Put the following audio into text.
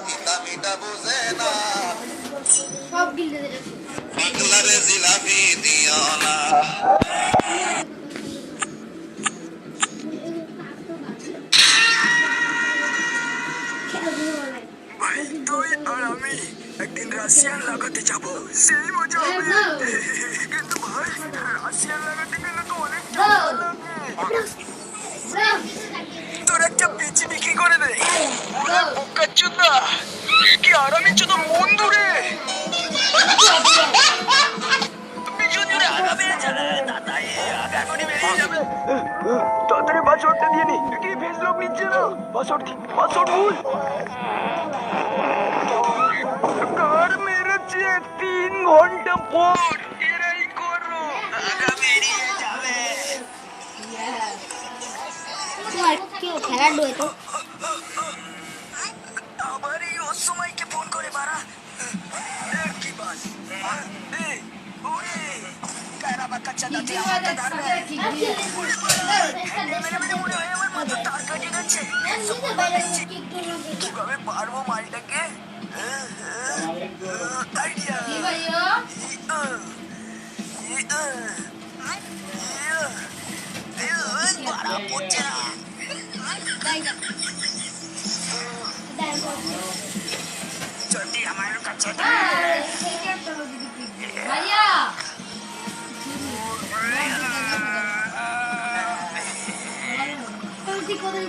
তিতা মিঠা বুঝে না সব গিলতে দিলে পাগলারে জিলাপি দিও না ভাই তুই আর আমি একদিন রাশিয়ান লাগাতে যাব সেই মজা হবে কিন্তু ভাই রাশিয়ান লাগাতে গেলে তো অনেক তোর একটা পিচি বিক্রি করে দে বোকা চুদা কি আরামে চুদা বন্ধু রে ভীষণ জোরে আগাবে চলে দাদাই আগাগোড়ি বেরিয়ে যাবে তাড়াতাড়ি পাসওয়ার্ডটা দিয়ে নি কি ফেস লক নিচ্ছে না পাসওয়ার্ড ভুল কার মেরেছে 3 ঘন্টা পর এরাই করো আগা বেরিয়ে যাবে কেউ খেলা ডুয়ে তো আবার এই অসময়কে ফোন করে বাড়া কি বাস ওরে কারা বাচ্চা চাঁদাতে আমাকে ধরবে মনে হয় আমার মাথা তার কাটে গেছে কিভাবে পারবো মালটাকে আইডিয়া বাড়া পড়ছে না যদি আমার কাছে ভাইয়া তুই কোথায়